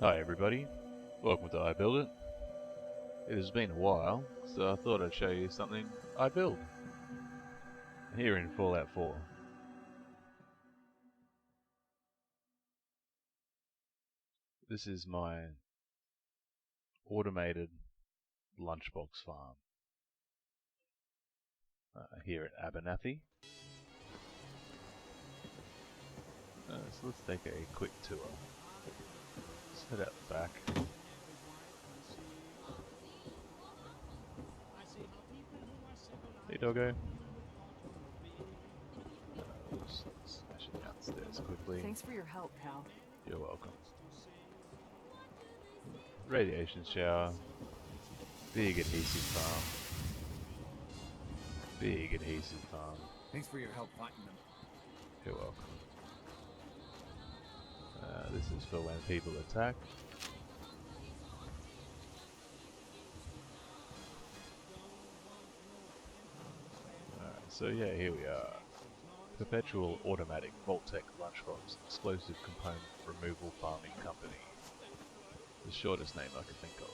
Hi everybody, welcome to I Build It. It has been a while, so I thought I'd show you something I build here in Fallout 4. This is my automated lunchbox farm here at Abernathy. So let's take a quick tour. Let's head out the back. Hey doggo. Let's smash it downstairs quickly. Thanks for your help, pal. You're welcome. Radiation shower. Big adhesive farm. Big adhesive farm. Thanks for your help fighting them. You're welcome. This is for when people attack. Alright, so yeah, here we are. Perpetual Automatic Vault-Tec Lunchbox Explosive Component Removal Farming Company. The shortest name I could think of.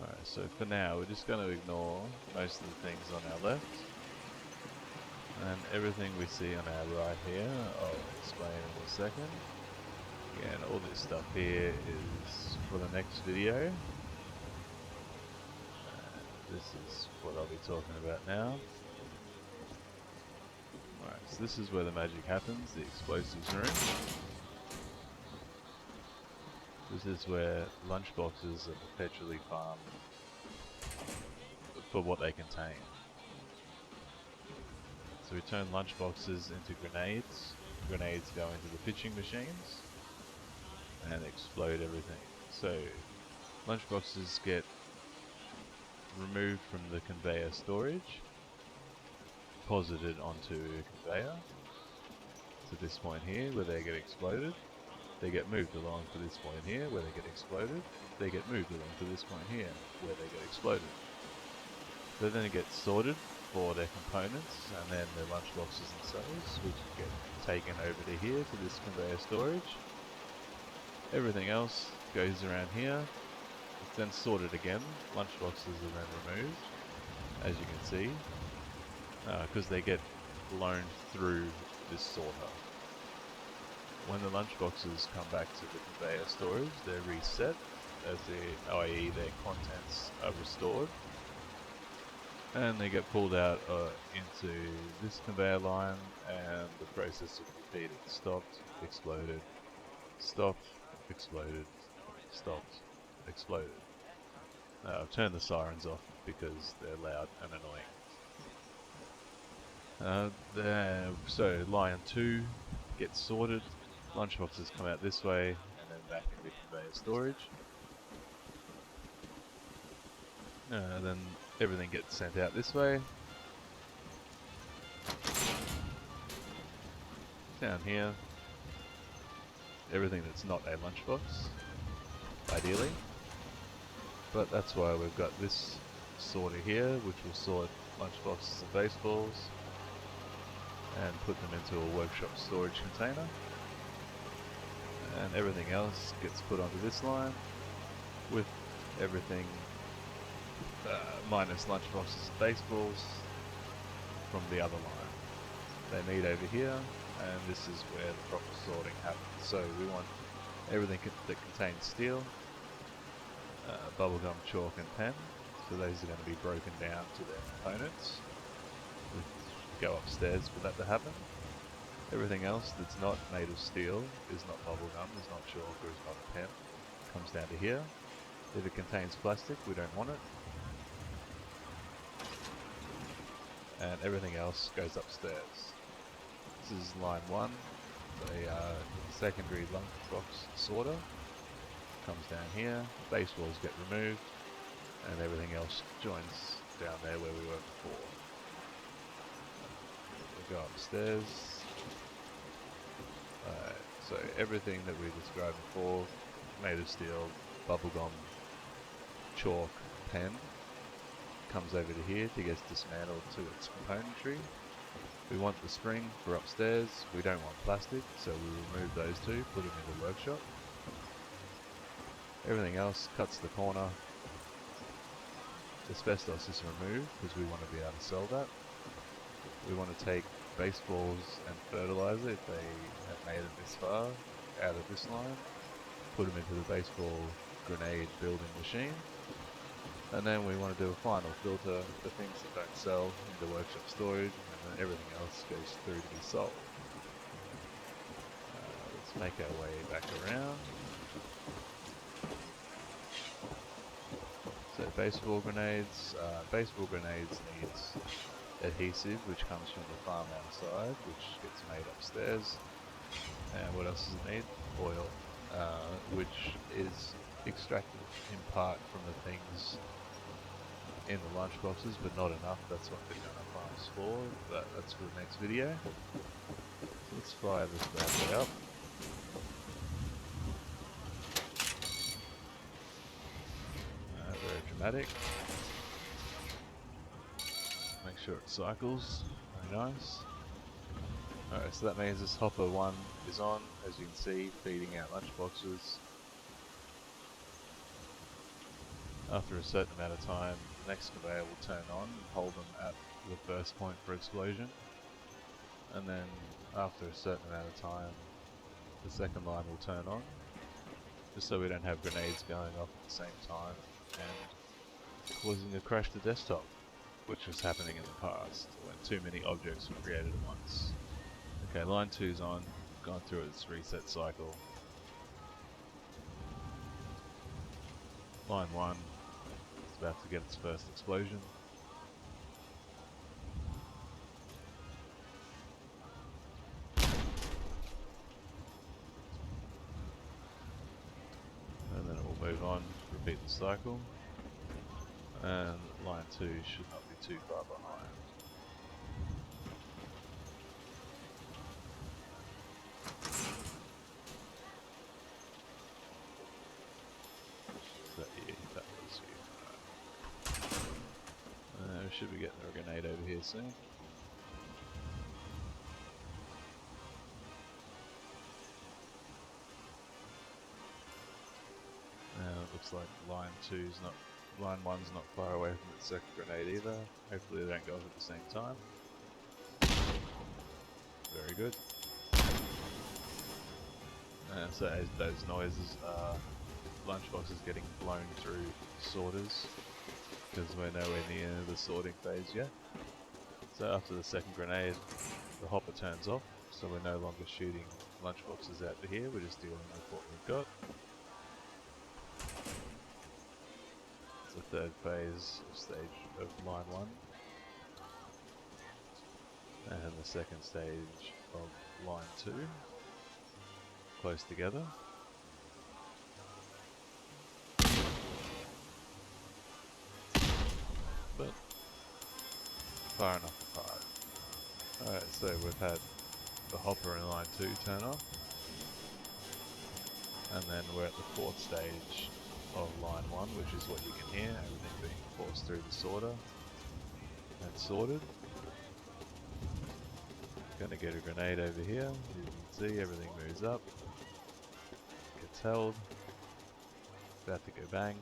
Alright, so for now we're just going to ignore most of the things on our left. And everything we see on our right here, I'll explain in a second. Again, all this stuff here is for the next video. This is what I'll be talking about now. Alright, so this is where the magic happens, the explosives room. This is where lunchboxes are perpetually farmed for what they contain. So we turn lunchboxes into grenades. Grenades go into the pitching machines and explode everything. So lunchboxes get removed from the conveyor storage, posited onto a conveyor to this point here where they get exploded. They get moved along to this point here where they get exploded. They get moved along to this point here where they get exploded. So then it gets sorted for their components, and then their lunchboxes themselves, which get taken over to here to this conveyor storage. Everything else goes around here. It's then sorted again. Lunchboxes are then removed, as you can see, because they get blown through this sorter. When the lunchboxes come back to the conveyor storage, they're reset, i.e. their contents are restored. And they get pulled out into this conveyor line, and the process is repeated. Stopped, exploded, stopped, exploded, stopped, exploded. I've turned the sirens off because they're loud and annoying. So line 2 gets sorted, lunchboxes come out this way, and then back into conveyor storage. Then everything gets sent out this way. Down here, everything that's not a lunchbox, ideally. But that's why we've got this sorter here, which will sort lunchboxes and baseballs and put them into a workshop storage container. And everything else gets put onto this line with everything minus lunchboxes and baseballs from the other line. They meet over here, and this is where the proper sorting happens. So we want everything that contains steel, bubblegum, chalk and pen. So those are going to be broken down to their components. We go upstairs for that to happen. Everything else that's not made of steel, is not bubblegum, is not chalk, or is not a pen, comes down to here. If it contains plastic, we don't want it. And everything else goes upstairs. This is line 1, the secondary lunchbox sorter. Comes down here, baseballs get removed, and everything else joins down there where we were before. We go upstairs. So everything that we described before, made of steel, bubblegum, chalk, pen, comes over to here to get dismantled to its componentry. We want the spring for upstairs. We don't want plastic, so we remove those two, put them in the workshop. Everything else cuts the corner. Asbestos is removed because we want to be able to sell that. We want to take baseballs and fertilizer, if they have made it this far, out of this line. Put them into the baseball grenade building machine. And then we want to do a final filter for things that don't sell into workshop storage, and then everything else goes through to be sold. Let's make our way back around. So baseball grenades needs adhesive, which comes from the farm outside, which gets made upstairs. And what else does it need? Oil, which is extracted in part from the things in the lunchboxes, but not enough. That's what they're going to farms for, but that's for the next video. Let's fire this bad boy up. Very dramatic. Make sure it cycles. Very nice. Alright, so that means this hopper 1 is on, as you can see, feeding out lunchboxes. After a certain amount of time, the next conveyor will turn on and hold them at the first point for explosion. And then after a certain amount of time, the second line will turn on, just so we don't have grenades going off at the same time and causing a crash to desktop, which was happening in the past when too many objects were created at once. Okay, line 2's on, gone through its reset cycle. Line 1 is about to get its first explosion. And then it will move on, repeat the cycle. And line 2 should not be too far behind. We should be getting a grenade over here soon. It looks like line 1's not far away from its second grenade either. Hopefully they don't go off at the same time. Very good. So as those noises are lunchboxes getting blown through sorters, because we're nowhere near the sorting phase yet. So after the second grenade, the hopper turns off, so we're no longer shooting lunchboxes out to here, we're just dealing with what we've got. It's the third phase stage of line 1. And the second stage of line 2. Close together. But far enough apart. Alright, so we've had the hopper in line 2 turn off. And then we're at the fourth stage of line 1, which is what you can hear, everything being forced through the sorter and sorted. Gonna get a grenade over here, as you can see everything moves up, gets held, about to go bang.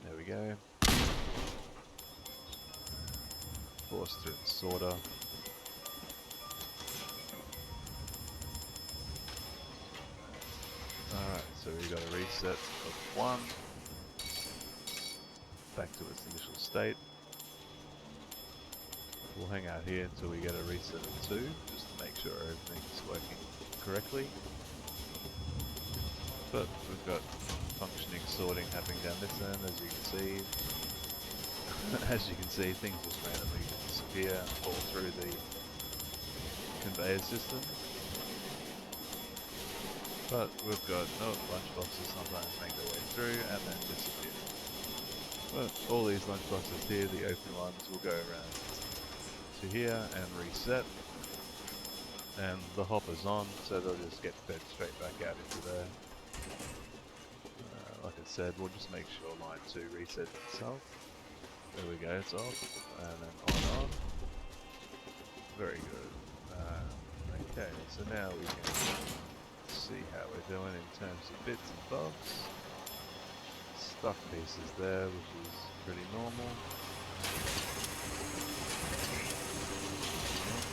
There we go. Forced through the sorter. Alright, so we got a reset of 1. Back to its initial state. We'll hang out here until we get a reset of 2, just to make sure everything's working correctly. But we've got functioning sorting happening down this end, as you can see. As you can see, things just randomly disappear and fall through the conveyor system. But we've got lunchboxes sometimes make their way through and then disappear. But all these lunchboxes here, the open ones, will go around to here and reset. and the hopper's on, so they'll just get fed straight back out into there. Like I said, we'll just make sure line 2 resets itself. There we go, it's off, and then on. Very good. Okay, so now we can see how we're doing in terms of bits and bobs. Stuck pieces there, which is pretty normal.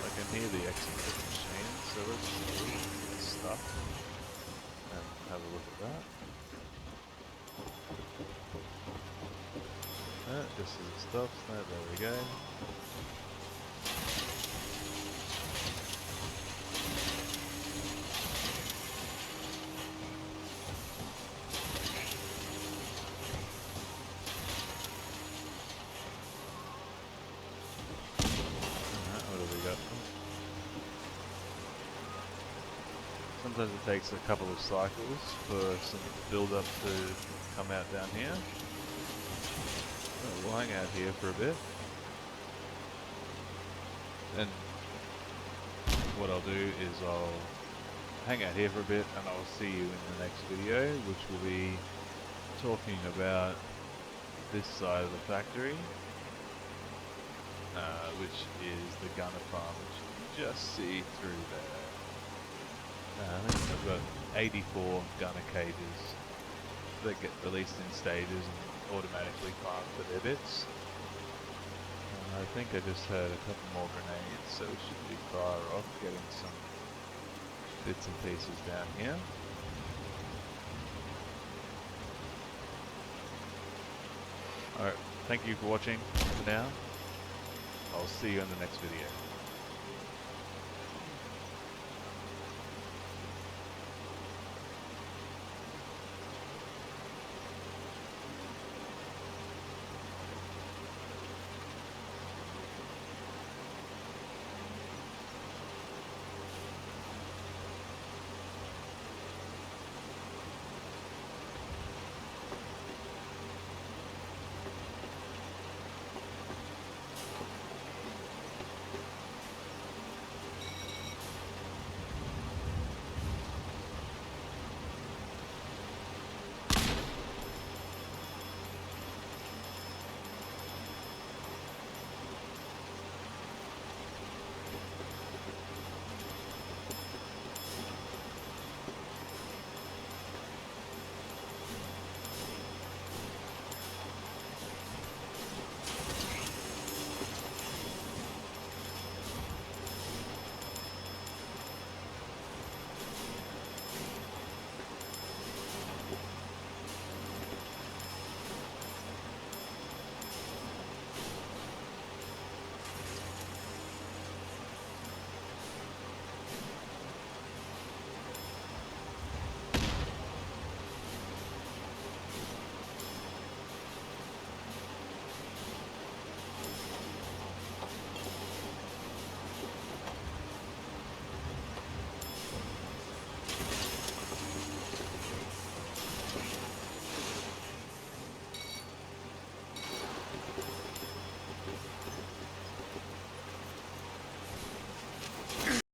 I can hear the exit of the machine, so let's see stuff and have a look at that. Just as it stops, there we go. What have we got? Sometimes it takes a couple of cycles for some build-up to come out down here. We'll hang out here for a bit. And what I'll do is I'll hang out here for a bit and I'll see you in the next video, which will be talking about this side of the factory, which is the gunner farm, which you can just see through there. I think I've got 84 gunner cages that get released in stages and automatically farmed for their bits. I think I just heard a couple more grenades, so we should be far off getting some bits and pieces down here. Alright, thank you for watching for now. I'll see you in the next video.